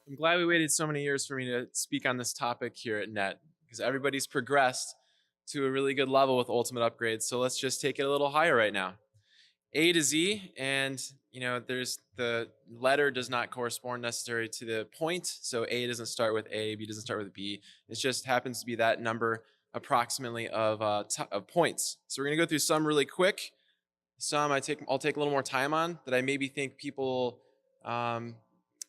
I'm glad we waited so many years for me to speak on this topic here at NET because everybody's progressed to a really good level with ultimate upgrades. So let's just take it a little higher right now. A to Z, and there's the letter does not correspond necessarily to the point. So A doesn't start with A, B doesn't start with B. It just happens to be that number approximately of points. So we're gonna go through some really quick. Some I'll take a little more time on that I maybe think people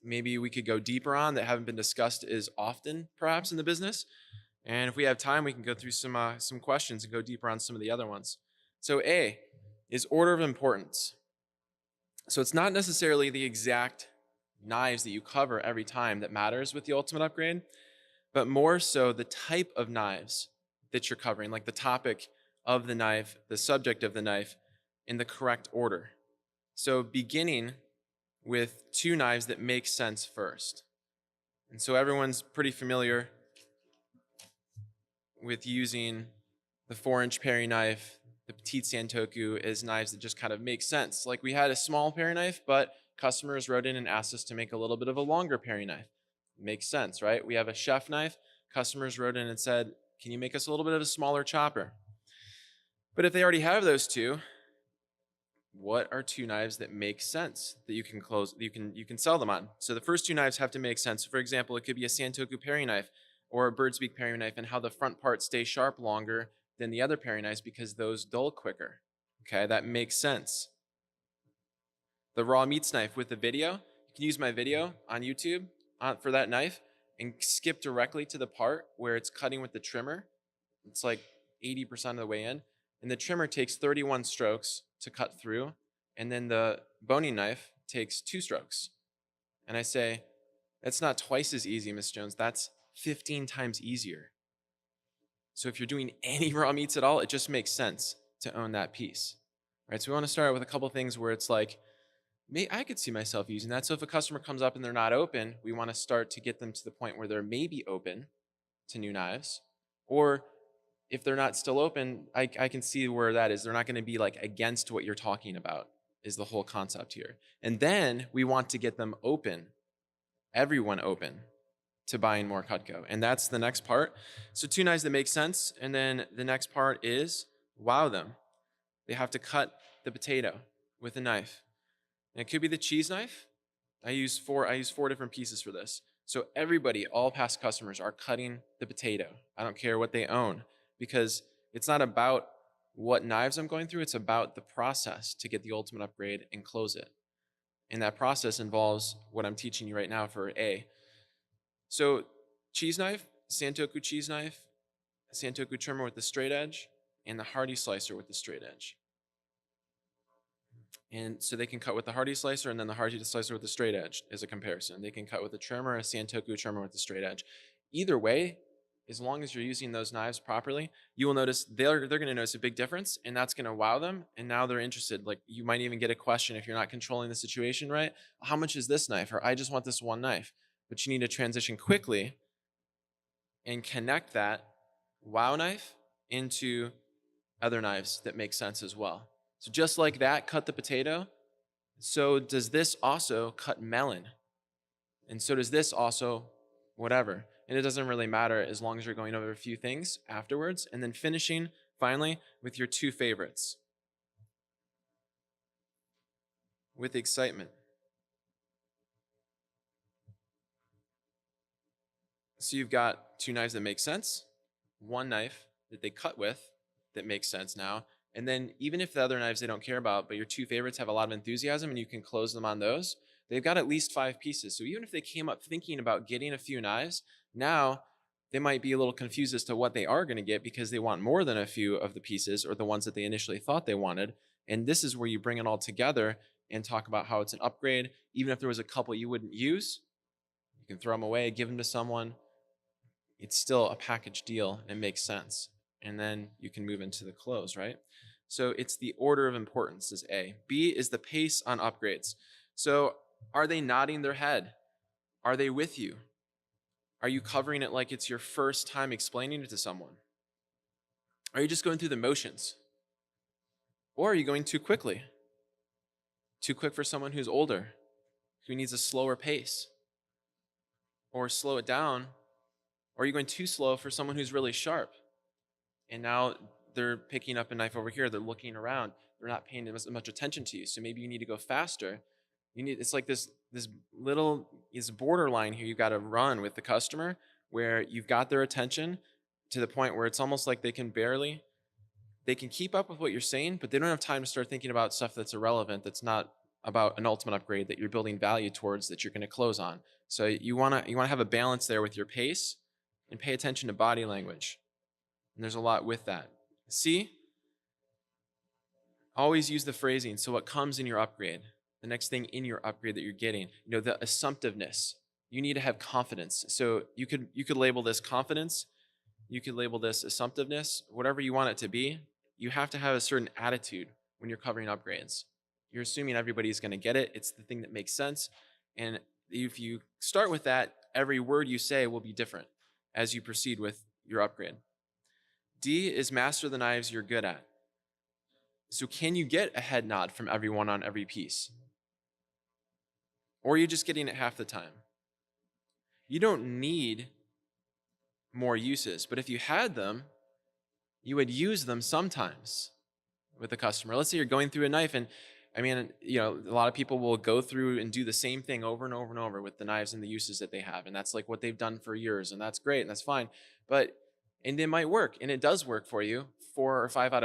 maybe we could go deeper on that haven't been discussed as often perhaps in the business. And if we have time, we can go through some questions and go deeper on some of the other ones. So A is order of importance. So it's not necessarily the exact knives that you cover every time that matters with the ultimate upgrade, but more so the type of knives that you're covering, like the topic of the knife, the subject of the knife, in the correct order. So beginning with two knives that make sense first. And so everyone's pretty familiar with using the 4-inch paring knife, the petite santoku, as knives that just kind of make sense. Like we had a small paring knife, but customers wrote in and asked us to make a little bit of a longer paring knife. Makes sense, right? We have a chef knife. Customers wrote in and said, can you make us a little bit of a smaller chopper? But if they already have those two, what are two knives that make sense that you can sell them on? So the first two knives have to make sense. For example, it could be a santoku paring knife or a bird's beak paring knife, and how the front parts stay sharp longer than the other paring knives because those dull quicker. Okay, that makes sense. The raw meats knife with the video, you can use my video on YouTube for that knife and skip directly to the part where it's cutting with the trimmer. It's like 80% of the way in, and the trimmer takes 31 strokes to cut through, and then the boning knife takes 2 strokes. And I say, that's not twice as easy, Miss Jones, that's 15 times easier. So if you're doing any raw meats at all, it just makes sense to own that piece. All right, so we want to start with a couple things where it's like, I could see myself using that. So if a customer comes up and they're not open, we want to start to get them to the point where they're maybe open to new knives. Or if they're not still open, I can see where that is. They're not going to be like against what you're talking about is the whole concept here. And then we want to get them open, everyone open to buying more CUTCO. And that's the next part. So two knives that make sense. And then the next part is wow them. They have to cut the potato with a knife. And it could be the cheese knife. I use four different pieces for this. So everybody, all past customers are cutting the potato. I don't care what they own, because it's not about what knives I'm going through, it's about the process to get the ultimate upgrade and close it. And that process involves what I'm teaching you right now for A. So cheese knife, santoku cheese knife, santoku trimmer with the straight edge, and the hardy slicer with the straight edge. And so they can cut with the hardy slicer and then the hardy slicer with the straight edge as a comparison. They can cut with a trimmer, a santoku trimmer with the straight edge. Either way, as long as you're using those knives properly, you will notice they're going to notice a big difference, and that's going to wow them, and now they're interested. Like you might even get a question if you're not controlling the situation right. How much is this knife? Or I just want this one knife. But you need to transition quickly and connect that wow knife into other knives that make sense as well. So just like that, cut the potato, so does this also cut melon. And so does this also whatever. And it doesn't really matter as long as you're going over a few things afterwards. And then finishing, finally, with your two favorites. With excitement. So you've got two knives that make sense, one knife that they cut with that makes sense now, and then even if the other knives they don't care about, but your two favorites have a lot of enthusiasm and you can close them on those, they've got at least 5 pieces. So even if they came up thinking about getting a few knives, now they might be a little confused as to what they are going to get because they want more than a few of the pieces or the ones that they initially thought they wanted. And this is where you bring it all together and talk about how it's an upgrade. Even if there was a couple you wouldn't use, you can throw them away, give them to someone. It's still a package deal and it makes sense. And then you can move into the close, right? So it's the order of importance is A. B is the pace on upgrades. So are they nodding their head? Are they with you? Are you covering it like it's your first time explaining it to someone? Are you just going through the motions? Or are you going too quickly? Too quick for someone who's older, who needs a slower pace? or slow it down? Or are you going too slow for someone who's really sharp? And now they're picking up a knife over here, they're looking around, they're not paying as much attention to you. So maybe you need to go faster. It's like this borderline here you got to run with the customer, where you've got their attention to the point where it's almost like they can keep up with what you're saying, but they don't have time to start thinking about stuff that's irrelevant, that's not about an ultimate upgrade that you're building value towards, that you're going to close on. So you want to have a balance there with your pace, and pay attention to body language. And there's a lot with that. C, always use the phrasing. So what comes in your upgrade, the next thing in your upgrade that you're getting, the assumptiveness. You need to have confidence. So you could label this confidence, you could label this assumptiveness, whatever you want it to be. You have to have a certain attitude when you're covering upgrades. You're assuming everybody's going to get it. It's the thing that makes sense. And if you start with that, every word you say will be different as you proceed with your upgrade. D is master the knives you're good at. So can you get a head nod from everyone on every piece? Or are you just getting it half the time? You don't need more uses, but if you had them, you would use them sometimes with a customer. Let's say you're going through a knife, and a lot of people will go through and do the same thing over and over and over with the knives and the uses that they have, and that's like what they've done for years, and that's great and that's fine. And it might work, and it does work for you 4 or 5 out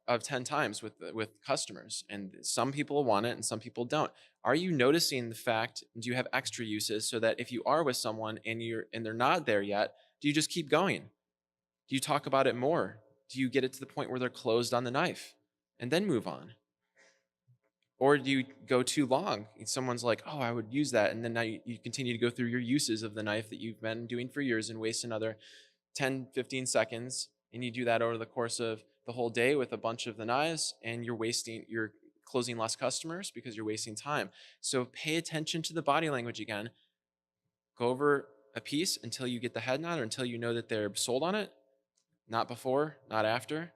of 10 times with customers, and some people want it and some people don't. Are you noticing the fact? Do you have extra uses so that if you are with someone and they're not there yet, do you just keep going? Do you talk about it more? Do you get it to the point where they're closed on the knife and then move on? Or do you go too long? Someone's like, oh, I would use that. And then now you continue to go through your uses of the knife that you've been doing for years and waste another 10, 15 seconds. And you do that over the course of the whole day with a bunch of the knives, and you're closing less customers because you're wasting time. So pay attention to the body language again. Go over a piece until you get the head nod, or until you know that they're sold on it. Not before, not after.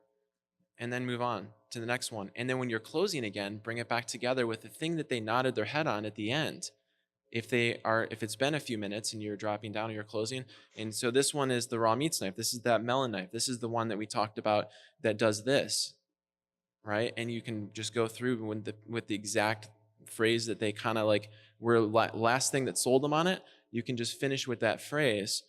And then move on to the next one. And then when you're closing again, bring it back together with the thing that they nodded their head on at the end. If it's been a few minutes and you're dropping down and you're closing. And so this one is the raw meats knife. This is that melon knife. This is the one that we talked about that does this, right? And you can just go through with the exact phrase that they kind of like were last thing that sold them on it. You can just finish with that phrase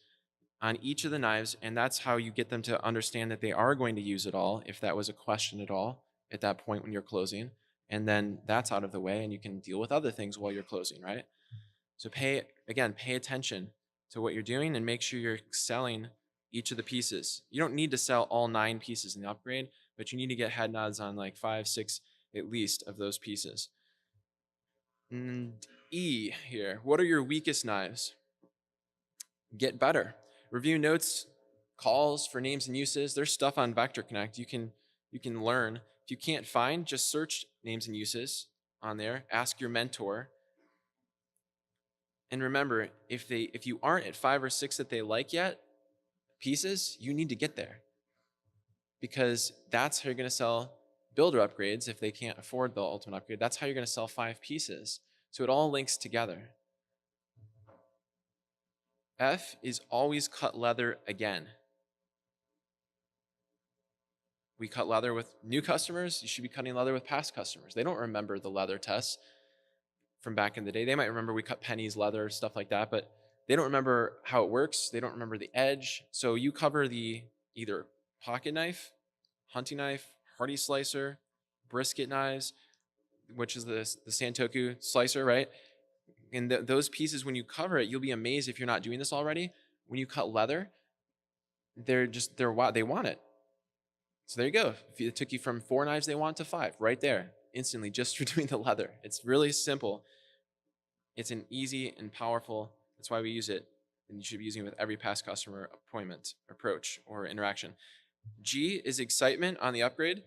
on each of the knives, and that's how you get them to understand that they are going to use it all, if that was a question at all at that point when you're closing. And then that's out of the way, and you can deal with other things while you're closing, right? So pay attention to what you're doing, and make sure you're selling each of the pieces. You don't need to sell all 9 pieces in the upgrade, but you need to get head nods on like 5, 6 at least of those pieces. And E here, what are your weakest knives? Get better. Review notes, calls for names and uses. There's stuff on Vector Connect. You can learn. If you can't find, just search names and uses on there. Ask your mentor. And remember, if you aren't at 5 or 6 that they like yet, pieces, you need to get there. Because that's how you're going to sell builder upgrades if they can't afford the ultimate upgrade. That's how you're going to sell 5 pieces. So it all links together. F is always cut leather again. We cut leather with new customers. You should be cutting leather with past customers. They don't remember the leather tests from back in the day. They might remember we cut pennies, leather, stuff like that, but they don't remember how it works. They don't remember the edge. So you cover the either pocket knife, hunting knife, hardy slicer, brisket knives, which is the Santoku slicer, right? And those pieces, when you cover it, you'll be amazed if you're not doing this already. When you cut leather, they want it. So there you go. If it took you from 4 knives they want to 5, right there, instantly, just for doing the leather. It's really simple. It's an easy and powerful, that's why we use it. And you should be using it with every past customer appointment, approach, or interaction. G is excitement on the upgrade.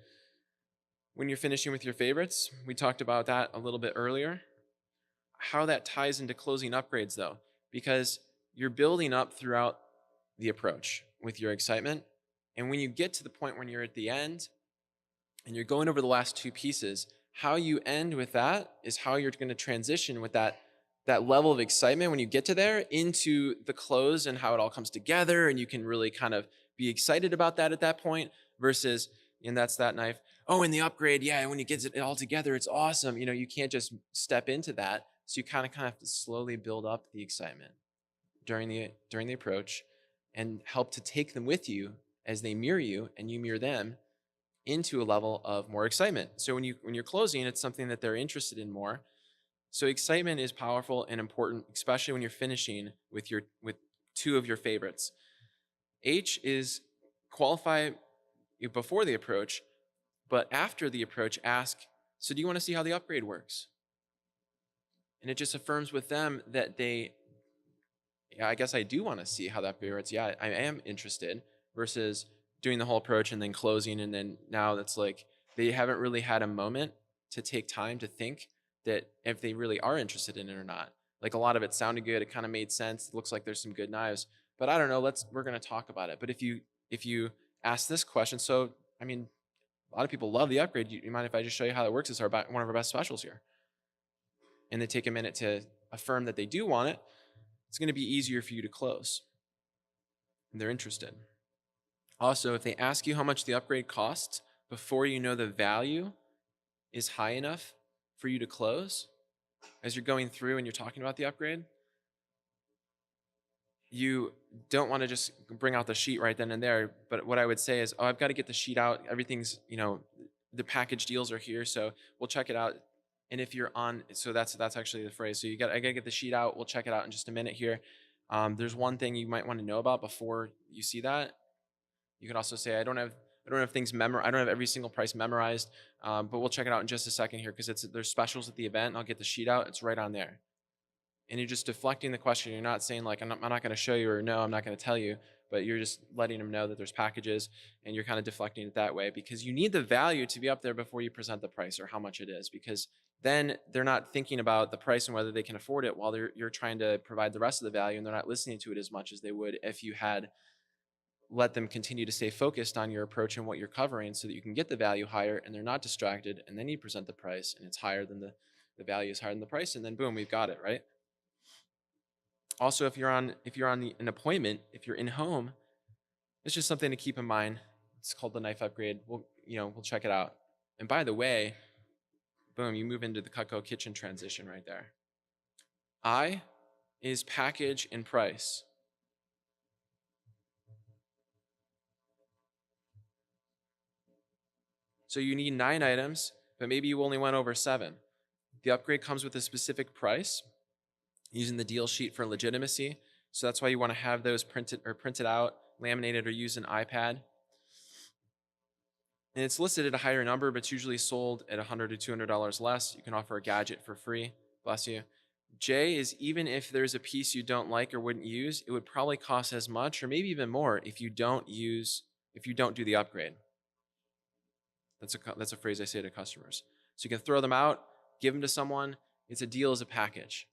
When you're finishing with your favorites, we talked about that a little bit earlier. How that ties into closing upgrades though, because you're building up throughout the approach with your excitement. And when you get to the point when you're at the end and you're going over the last 2 pieces, how you end with that is how you're going to transition with that that level of excitement when you get to there into the close and how it all comes together, and you can really kind of be excited about that at that point versus, and that's that knife. Oh, and the upgrade, yeah, when you get it all together, it's awesome. You can't just step into that. So you kind of have to slowly build up the excitement during the approach and help to take them with you as they mirror you and you mirror them into a level of more excitement. So when you're closing, it's something that they're interested in more. So excitement is powerful and important, especially when you're finishing with two of your favorites. H is qualify before the approach, but after the approach, ask, so do you want to see how the upgrade works? And it just affirms with them that yeah, I guess I do want to see how that works. Yeah, I am interested versus doing the whole approach and then closing. And then now that's like, they haven't really had a moment to take time to think that if they really are interested in it or not. Like a lot of it sounded good. It kind of made sense. It looks like there's some good knives, but I don't know. We're going to talk about it. But if you ask this question, so, I mean, a lot of people love the upgrade. You mind if I just show you how it works? It's one of our best specials here. And they take a minute to affirm that they do want it. It's going to be easier for you to close. And they're interested. Also, if they ask you how much the upgrade costs before you know the value is high enough for you to close, as you're going through and you're talking about the upgrade, you don't want to just bring out the sheet right then and there. But what I would say is, oh, I've got to get the sheet out. Everything's, the package deals are here, so we'll check it out. And if you're on, so that's actually the phrase. So I gotta get the sheet out. We'll check it out in just a minute here. There's one thing you might want to know about before you see that. You can also say, I don't have things I don't have every single price memorized, but we'll check it out in just a second here because there's specials at the event. I'll get the sheet out. It's right on there. And you're just deflecting the question. You're not saying like, I'm not going to show you, or no, I'm not going to tell you, but you're just letting them know that there's packages, and you're kind of deflecting it that way because you need the value to be up there before you present the price or how much it is, because then they're not thinking about the price and whether they can afford it while you're trying to provide the rest of the value, and they're not listening to it as much as they would if you had let them continue to stay focused on your approach and what you're covering so that you can get the value higher and they're not distracted, and then you present the price and it's higher than the value is higher than the price, and then boom, we've got it, right? Also, if you're on an appointment, if you're in home, it's just something to keep in mind. It's called the knife upgrade. We'll check it out. And by the way, boom, you move into the CUTCO kitchen transition right there. I is package and price. So you need 9 items, but maybe you only went over 7. The upgrade comes with a specific price using the deal sheet for legitimacy. So that's why you want to have those printed out, laminated, or use an iPad. And it's listed at a higher number, but it's usually sold at $100 to $200 less. You can offer a gadget for free. Bless you. J is even if there's a piece you don't like or wouldn't use, it would probably cost as much or maybe even more if you don't do the upgrade. That's a phrase I say to customers. So you can throw them out, give them to someone. It's a deal as a package.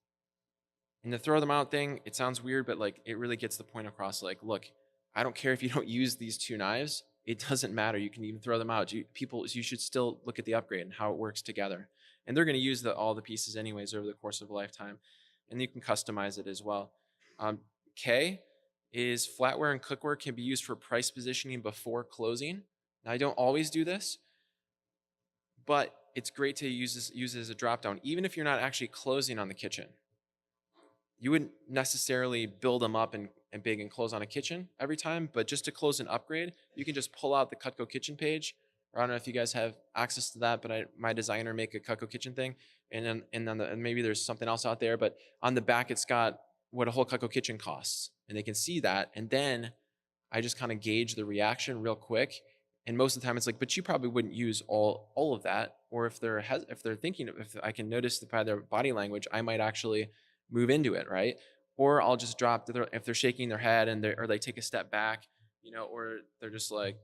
And the throw them out thing, it sounds weird, but like it really gets the point across. Like, look, I don't care if you don't use these 2 knives. It doesn't matter. You can even throw them out. You should still look at the upgrade and how it works together. And they're going to use all the pieces anyways over the course of a lifetime. And you can customize it as well. K is flatware and cookware can be used for price positioning before closing. Now, I don't always do this, but it's great to use it as a drop down, even if you're not actually closing on the kitchen. You wouldn't necessarily build them up and big and close on a kitchen every time, but just to close an upgrade, you can just pull out the CUTCO kitchen page. Or I don't know if you guys have access to that, but my designer make a CUTCO kitchen thing, and then maybe there's something else out there, but on the back it's got what a whole CUTCO kitchen costs, and they can see that, and then I just kind of gauge the reaction real quick. And most of the time it's like, but you probably wouldn't use all of that. Or if they're thinking, if I can notice by their body language, I might actually move into it, right? Or I'll just drop if they're shaking their head or they take a step back, or they're just like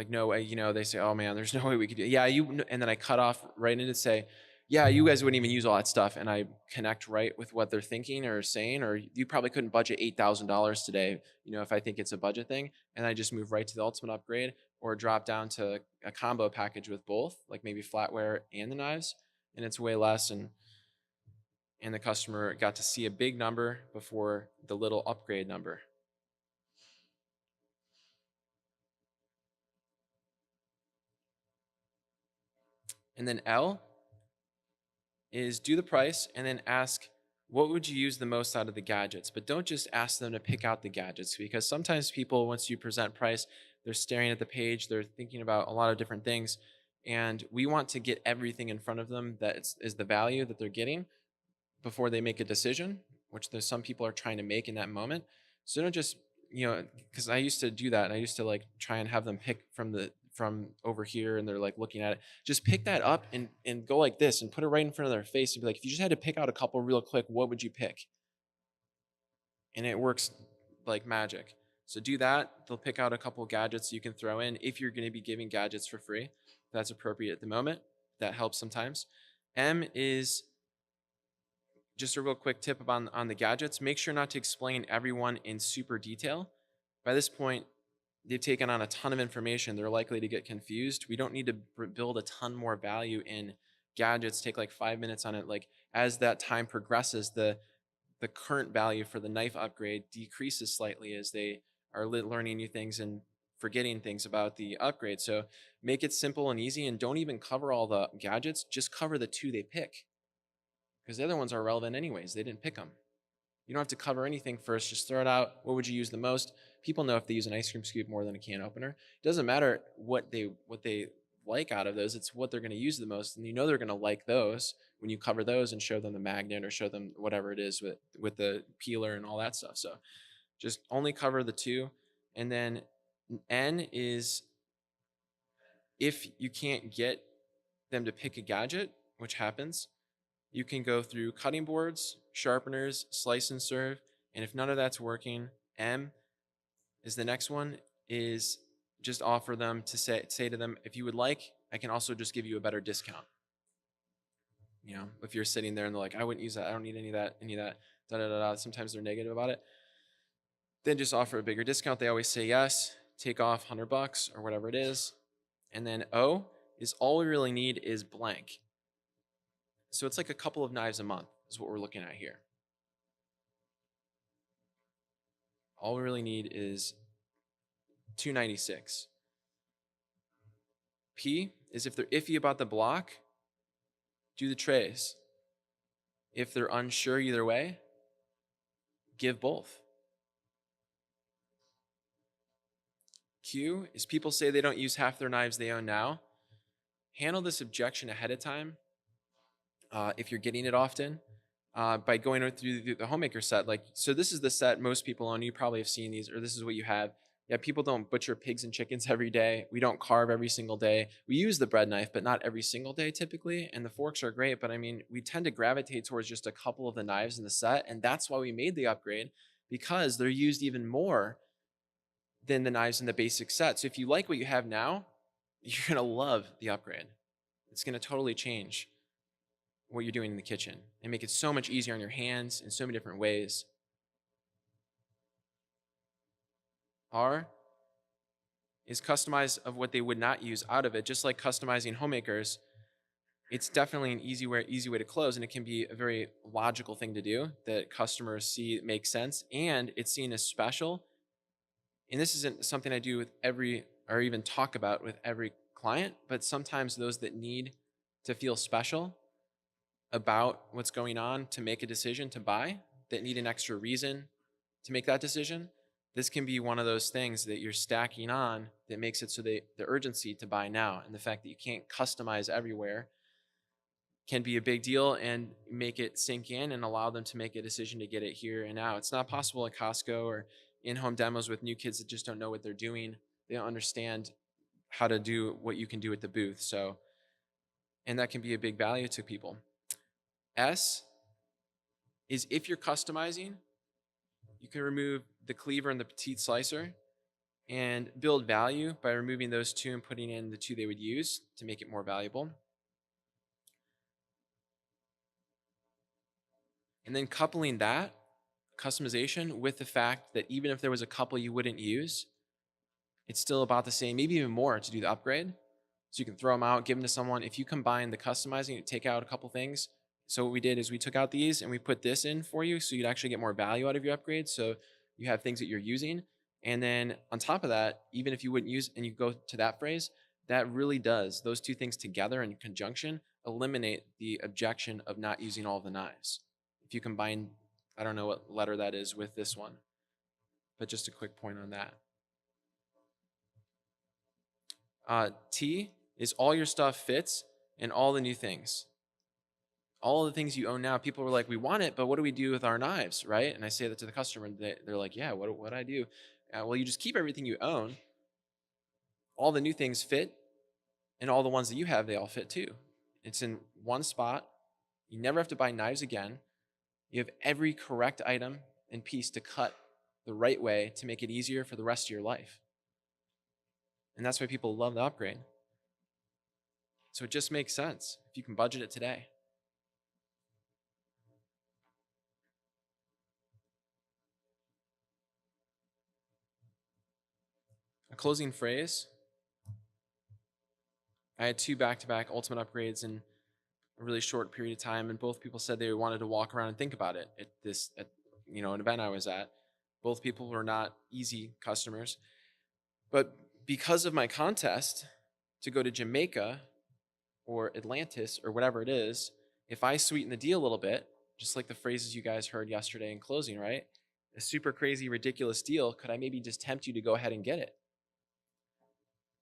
no way, they say, oh man, there's no way we could do it. Yeah, and then I cut off right into say, yeah, you guys wouldn't even use all that stuff, and I connect right with what they're thinking or saying, or you probably couldn't budget $8,000 today, if I think it's a budget thing, and I just move right to the ultimate upgrade, or drop down to a combo package with both, like maybe flatware and the knives, and it's way less, and and the customer got to see a big number before the little upgrade number. And then L is do the price and then ask, what would you use the most out of the gadgets? But don't just ask them to pick out the gadgets, because sometimes people, once you present price, they're staring at the page, they're thinking about a lot of different things. And we want to get everything in front of them that is the value that they're getting before they make a decision, which there's some people are trying to make in that moment. So don't just, because I used to do that, and I used to like try and have them pick from over here, and they're like looking at it. Just pick that up and go like this and put it right in front of their face and be like, if you just had to pick out a couple real quick, what would you pick? And it works like magic. So do that. They'll pick out a couple gadgets you can throw in if you're going to be giving gadgets for free. That's appropriate at the moment. That helps sometimes. M is just a real quick tip on the gadgets. Make sure not to explain everyone in super detail. By this point, they've taken on a ton of information. They're likely to get confused. We don't need to build a ton more value in gadgets. Take like 5 minutes on it. Like as that time progresses, the current value for the knife upgrade decreases slightly as they are learning new things and forgetting things about the upgrade. So make it simple and easy, and don't even cover all the gadgets. Just cover the 2 they pick, because the other ones are irrelevant anyways. They didn't pick them. You don't have to cover anything first. Just throw it out. What would you use the most? People know if they use an ice cream scoop more than a can opener. It doesn't matter what they like out of those. It's what they're going to use the most, and they're going to like those when you cover those and show them the magnet or show them whatever it is with the peeler and all that stuff. So just only cover the 2. And then N is if you can't get them to pick a gadget, which happens, you can go through cutting boards, sharpeners, slice and serve, and if none of that's working, M is the next one, is just offer them to say to them, if you would like, I can also just give you a better discount. If you're sitting there and they're like, I wouldn't use that, I don't need any of that, da da da da. Sometimes they're negative about it. Then just offer a bigger discount. They always say yes, take off $100 or whatever it is. And then O is all we really need is blank. So it's like a couple of knives a month is what we're looking at here. All we really need is $296. P is if they're iffy about the block, do the trays. If they're unsure either way, give both. Q is people say they don't use half their knives they own now. Handle this objection ahead of time if you're getting it often by going through the homemaker set. So this is the set most people own. You probably have seen these, or this is what you have. Yeah, people don't butcher pigs and chickens every day. We don't carve every single day. We use the bread knife, but not every single day typically. And the forks are great, but I mean, we tend to gravitate towards just a couple of the knives in the set. And that's why we made the upgrade, because they're used even more than the knives in the basic set. So if you like what you have now, you're going to love the upgrade. It's going to totally change what you're doing in the kitchen and make it so much easier on your hands in so many different ways. R is customize of what they would not use out of it. Just like customizing homemakers, it's definitely an easy way to close, and it can be a very logical thing to do that customers see makes sense, and it's seen as special. And this isn't something I do with or even talk about with every client, but sometimes those that need to feel special about what's going on to make a decision to buy, that need an extra reason to make that decision, this can be one of those things that you're stacking on that makes it so the urgency to buy now, and the fact that you can't customize everywhere can be a big deal and make it sink in and allow them to make a decision to get it here and now. It's not possible at CUTCO or in-home demos with new kids that just don't know what they're doing. They don't understand how to do what you can do at the booth. So, and that can be a big value to people. S is if you're customizing, you can remove the cleaver and the petite slicer and build value by removing those 2 and putting in the 2 they would use to make it more valuable. And then coupling that customization with the fact that even if there was a couple you wouldn't use, it's still about the same, maybe even more to do the upgrade. So you can throw them out, give them to someone. If you combine the customizing, you take out a couple things, So what we did is we took out these and we put this in for you so you'd actually get more value out of your upgrade. So you have things that you're using. And then on top of that, even if you wouldn't use and you go to that phrase, that really does, those two things together in conjunction eliminate the objection of not using all the knives. If you combine, I don't know what letter that is with this one, but just a quick point on that. T is all your stuff fits and all the new things. All the things you own now, people were like, we want it, but what do we do with our knives, right? And I say that to the customer, and they're like, yeah, what do I do? Well, you just keep everything you own. All the new things fit, and all the ones that you have, they all fit too. It's in one spot. You never have to buy knives again. You have every correct item and piece to cut the right way to make it easier for the rest of your life. And that's why people love the upgrade. So it just makes sense if you can budget it today. A closing phrase. I had 2 back-to-back ultimate upgrades in a really short period of time, and both people said they wanted to walk around and think about it at an event I was at. Both people were not easy customers, but because of my contest to go to Jamaica or Atlantis or whatever it is, if I sweeten the deal a little bit, just like the phrases you guys heard yesterday in closing, right? A super crazy, ridiculous deal, could I maybe just tempt you to go ahead and get it?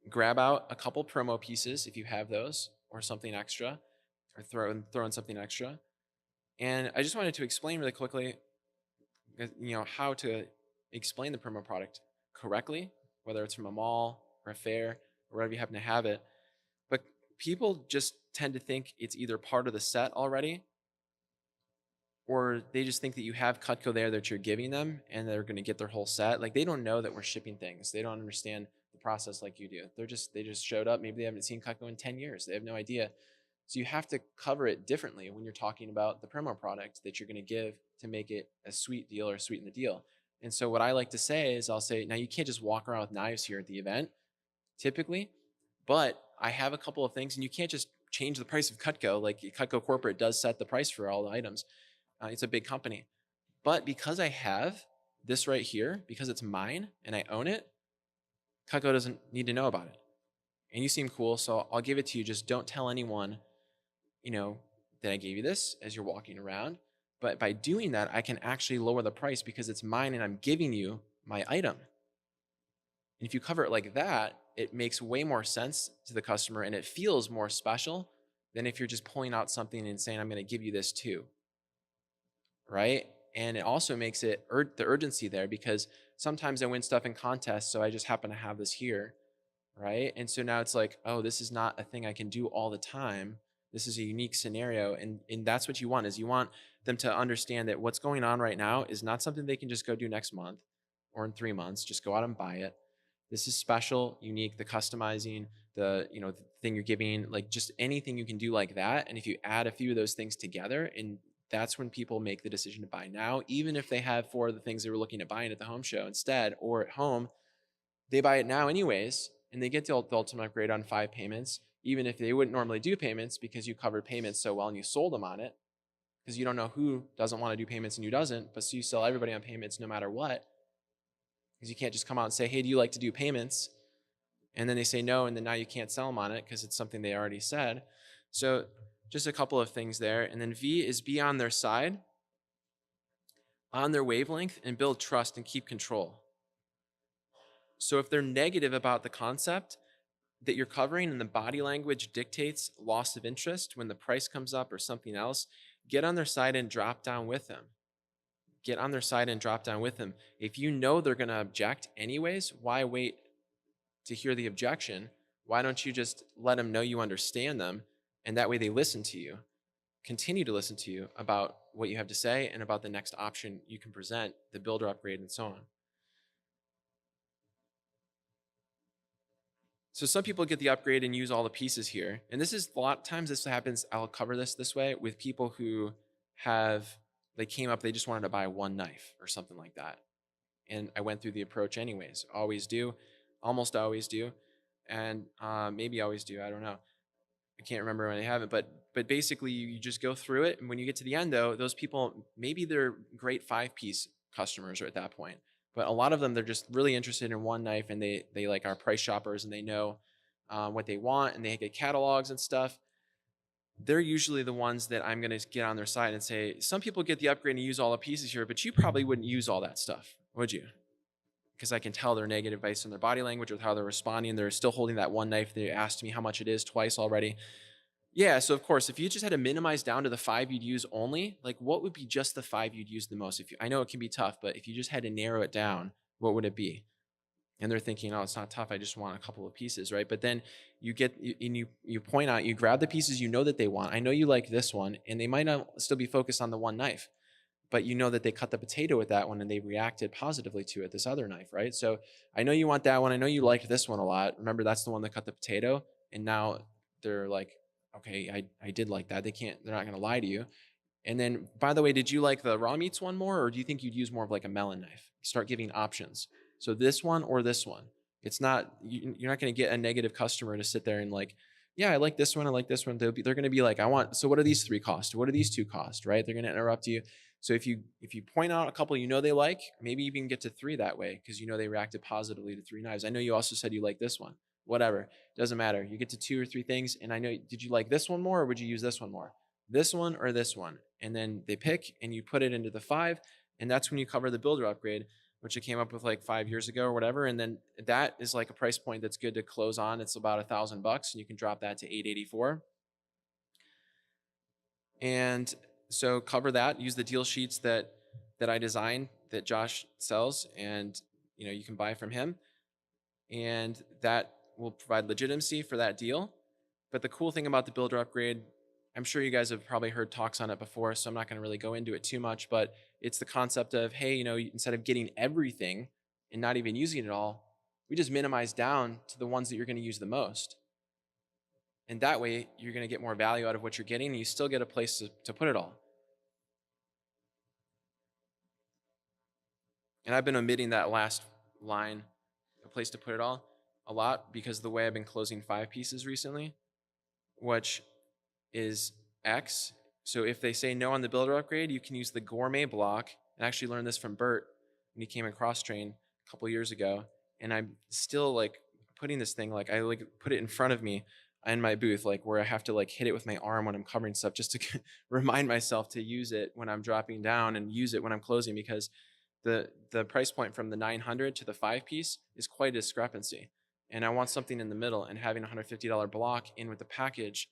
Grab out a couple promo pieces if you have those, or something extra, or throw in something extra. And I just wanted to explain really quickly, how to explain the promo product correctly, whether it's from a mall or a fair or wherever you happen to have it. But people just tend to think it's either part of the set already, or they just think that you have CUTCO there that you're giving them and they're going to get their whole set. Like, they don't know that we're shipping things. They don't understand the process like you do. They just showed up. Maybe they haven't seen CUTCO in 10 years. They have no idea. So you have to cover it differently when you're talking about the promo product that you're going to give to make it a sweet deal or sweeten the deal. And so what I like to say is I'll say, now you can't just walk around with knives here at the event, typically, but I have a couple of things, and you can't just change the price of CUTCO. Like, CUTCO corporate does set the price for all the items. It's a big company. But because I have this right here, because it's mine and I own it, CUTCO doesn't need to know about it. And you seem cool, so I'll give it to you. Just don't tell anyone, that I gave you this as you're walking around. But by doing that, I can actually lower the price because it's mine and I'm giving you my item. And if you cover it like that, it makes way more sense to the customer and it feels more special than if you're just pulling out something and saying, I'm going to give you this too. Right? And it also makes it the urgency there, because sometimes I win stuff in contests, so I just happen to have this here, right? And so now it's like, oh, this is not a thing I can do all the time. This is a unique scenario, and that's what you want, is you want them to understand that what's going on right now is not something they can just go do next month or in 3 months. Just go out and buy it. This is special, unique, the customizing, the thing you're giving, like just anything you can do like that. And if you add a few of those things together, and that's when people make the decision to buy now, even if they have 4 of the things they were looking at buying at the home show instead or at home, they buy it now anyways, and they get the ultimate upgrade on 5 payments, even if they wouldn't normally do payments because you covered payments so well and you sold them on it, because you don't know who doesn't want to do payments and who doesn't, but so you sell everybody on payments no matter what, because you can't just come out and say, hey, do you like to do payments? And then they say no, and then now you can't sell them on it because it's something they already said. So just a couple of things there. And then V is be on their side, on their wavelength, and build trust and keep control. So if they're negative about the concept that you're covering and the body language dictates loss of interest when the price comes up or something else, get on their side and drop down with them. Get on their side and drop down with them. If you know they're going to object anyways, why wait to hear the objection? Why don't you just let them know you understand them, and that way they listen to you, continue to listen to you about what you have to say and about the next option you can present, the builder upgrade, and so on. So some people get the upgrade and use all the pieces here. And this is a lot of times this happens, I'll cover this way, with people who they came up, they just wanted to buy 1 knife or something like that. And I went through the approach anyways, always do, almost always do, and maybe always do, I don't know. I can't remember when I have it, but basically you just go through it, and when you get to the end though, those people, maybe they're great 5-piece customers at that point, but a lot of them, they're just really interested in one knife, and they like are price shoppers, and they know what they want, and they get catalogs and stuff. They're usually the ones that I'm going to get on their side and say, some people get the upgrade and use all the pieces here, but you probably wouldn't use all that stuff, would you? Because I can tell they're negative based on their body language, with how they're responding. They're still holding that one knife. They asked me how much it is twice already. Yeah, so of course, if you just had to minimize down to the 5 you'd use only, like what would be just the 5 you'd use the most? I know it can be tough, but if you just had to narrow it down, what would it be? And they're thinking, oh, it's not tough, I just want a couple of pieces, right? But then you get, and you point out, you grab the pieces you know that they want. I know you like this one, and they might not still be focused on the one knife, but you know that they cut the potato with that one and they reacted positively to it, this other knife, right? So I know you want that one. I know you liked this one a lot. Remember, that's the one that cut the potato. And now they're like, okay, I did like that. They're not going to lie to you. And then, by the way, did you like the raw meats one more, or do you think you'd use more of like a melon knife? Start giving options. So this one or this one. It's not, you're not going to get a negative customer to sit there and like, yeah, I like this one, I like this one. They're going to be like, so what do these 3 cost? What do these 2 cost, right? They're going to interrupt you. So if you point out a couple you know they like, maybe even get to 3 that way, because you know they reacted positively to 3 knives. I know you also said you like this one. Whatever, doesn't matter. You get to 2 or 3 things, and I know, did you like this one more, or would you use this one more? This one or this one? And then they pick, and you put it into the 5, and that's when you cover the builder upgrade, which I came up with like 5 years ago or whatever. And then that is like a price point that's good to close on. It's about $1,000, and you can drop that to $884. And so cover that, use the deal sheets that I designed, that Josh sells, and you can buy from him, and that will provide legitimacy for that deal. But the cool thing about the builder upgrade, I'm sure you guys have probably heard talks on it before, so I'm not going to really go into it too much, but it's the concept of, hey, instead of getting everything and not even using it all, we just minimize down to the ones that you're going to use the most. And that way, you're going to get more value out of what you're getting, and you still get a place to put it all. And I've been omitting that last line, a place to put it all, a lot, because of the way I've been closing 5 pieces recently, which is X. So if they say no on the builder upgrade, you can use the gourmet block. And I actually learned this from Bert when he came in cross-train a couple years ago. And I'm still like putting this thing, like I like put it in front of me in my booth, like where I have to like hit it with my arm when I'm covering stuff, just to remind myself to use it when I'm dropping down and use it when I'm closing, because the price point from the 900 to the 5-piece is quite a discrepancy. And I want something in the middle, and having a $150 block in with the package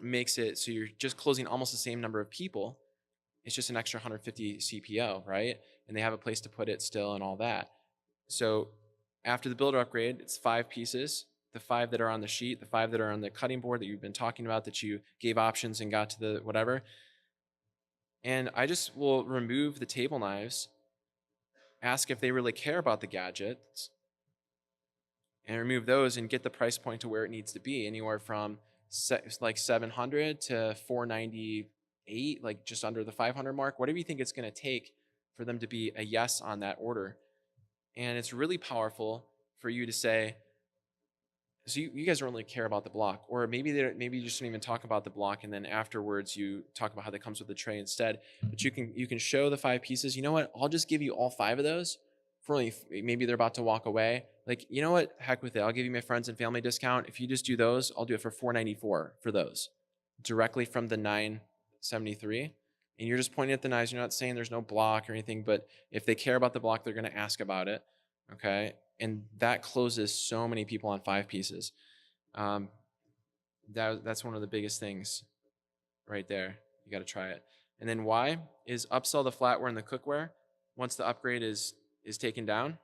makes it so you're just closing almost the same number of people. It's just an extra 150 CPO, right? And they have a place to put it still and all that. So after the builder upgrade, it's 5 pieces, the 5 that are on the sheet, the 5 that are on the cutting board that you've been talking about, that you gave options and got to the whatever. And I just will remove the table knives, ask if they really care about the gadgets, and remove those, and get the price point to where it needs to be, anywhere from like 700 to 498, like just under the 500 mark, whatever you think it's going to take for them to be a yes on that order. And it's really powerful for you to say, so you guys don't really care about the block, or maybe you just don't even talk about the block, and then afterwards you talk about how that comes with the tray instead. But you can show the 5 pieces. You know what? I'll just give you all 5 of those for only, maybe they're about to walk away. Like, you know what? Heck with it. I'll give you my friends and family discount. If you just do those, I'll do it for $494 for those, directly from the 973. And you're just pointing at the knives. You're not saying there's no block or anything, but if they care about the block, they're going to ask about it. Okay. And that closes so many people on 5 pieces. That's one of the biggest things right there. You got to try it. And then Y is upsell the flatware and the cookware once the upgrade is taken down,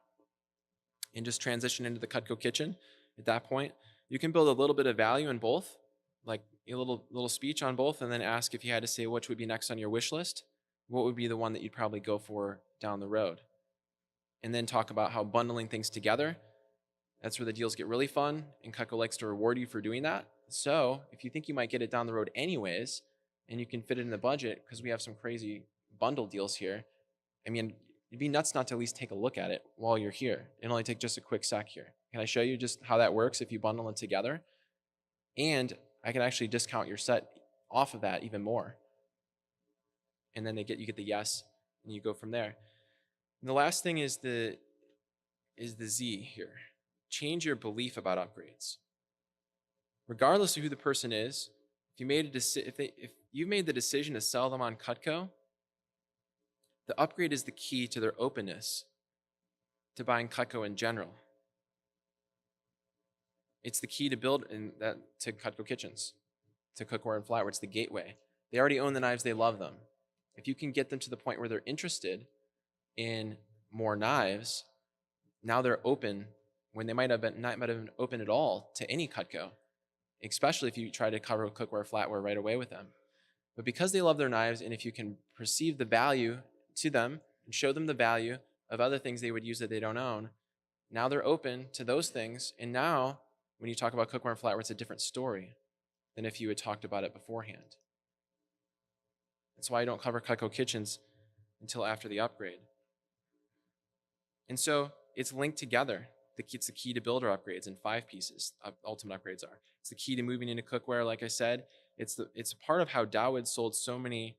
and just transition into the CUTCO kitchen. At that point, you can build a little bit of value in both, like a little speech on both, and then ask, if you had to say which would be next on your wish list, what would be the one that you'd probably go for down the road. And then talk about how bundling things together, that's where the deals get really fun, and CUTCO likes to reward you for doing that. So if you think you might get it down the road anyways, and you can fit it in the budget, because we have some crazy bundle deals here, I mean, it'd be nuts not to at least take a look at it while you're here. It'll only take just a quick sec here. Can I show you just how that works if you bundle it together? And I can actually discount your set off of that even more. And then you get the yes, and you go from there. And the last thing is the Z here. Change your belief about upgrades. Regardless of who the person is, if you made the decision to sell them on CUTCO, the upgrade is the key to their openness to buying CUTCO in general. It's the key to to CUTCO kitchens, to cookware and flatware. It's the gateway. They already own the knives, they love them. If you can get them to the point where they're interested in more knives, now they're open when they might have been open at all to any CUTCO, especially if you try to cover cookware, flatware right away with them. But because they love their knives, and if you can perceive the value to them and show them the value of other things they would use that they don't own, now they're open to those things. And now when you talk about cookware and flatware, it's a different story than if you had talked about it beforehand. That's why I don't cover CUTCO kitchens until after the upgrade. And so it's linked together. It's the key to builder upgrades in 5 pieces. Ultimate upgrades are. It's the key to moving into cookware, like I said. It's part of how Dawood sold so many,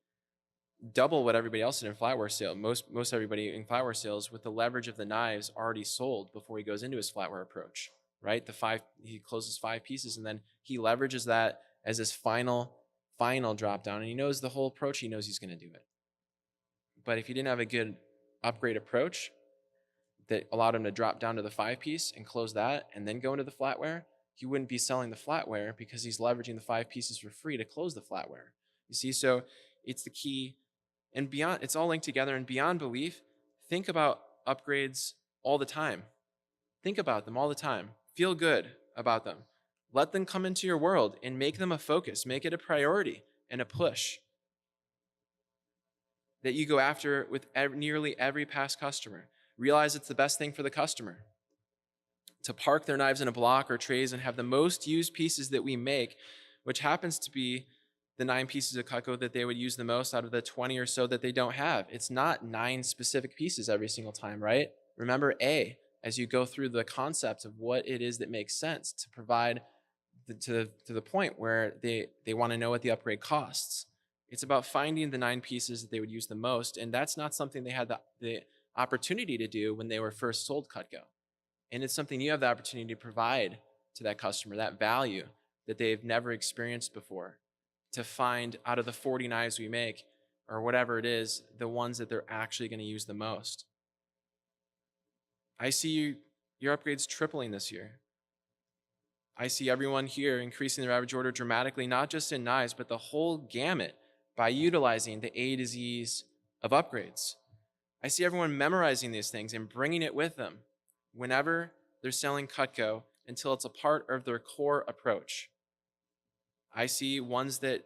double what everybody else did in flatware sales. Most everybody in flatware sales, with the leverage of the knives already sold before he goes into his flatware approach, right? He closes 5 pieces, and then he leverages that as his final drop down, and he knows the whole approach. He knows he's going to do it. But if he didn't have a good upgrade approach that allowed him to drop down to the 5 piece and close that and then go into the flatware, he wouldn't be selling the flatware because he's leveraging the 5 pieces for free to close the flatware. You see, so it's the key. And beyond, it's all linked together. And beyond belief, think about upgrades all the time. Think about them all the time. Feel good about them. Let them come into your world and make them a focus. Make it a priority and a push that you go after with nearly every past customer. Realize it's the best thing for the customer to park their knives in a block or trays and have the most used pieces that we make, which happens to be the 9 pieces of CUTCO that they would use the most out of the 20 or so that they don't have. It's not 9 specific pieces every single time, right? Remember as you go through the concept of what it is that makes sense to provide to the point where they want to know what the upgrade costs. It's about finding the 9 pieces that they would use the most, and that's not something they had the opportunity to do when they were first sold CUTCO. And it's something you have the opportunity to provide to that customer, that value that they've never experienced before, to find out of the 40 knives we make, or whatever it is, the ones that they're actually going to use the most. I see your upgrades tripling this year. I see everyone here increasing their average order dramatically, not just in knives, but the whole gamut by utilizing the A to Z's of upgrades. I see everyone memorizing these things and bringing it with them whenever they're selling CUTCO until it's a part of their core approach. I see ones that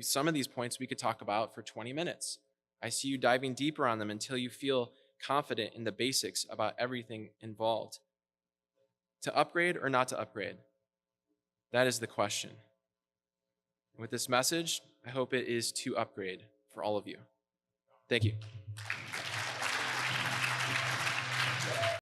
some of these points we could talk about for 20 minutes. I see you diving deeper on them until you feel confident in the basics about everything involved. To upgrade or not to upgrade? That is the question. With this message, I hope it is to upgrade for all of you. Thank you.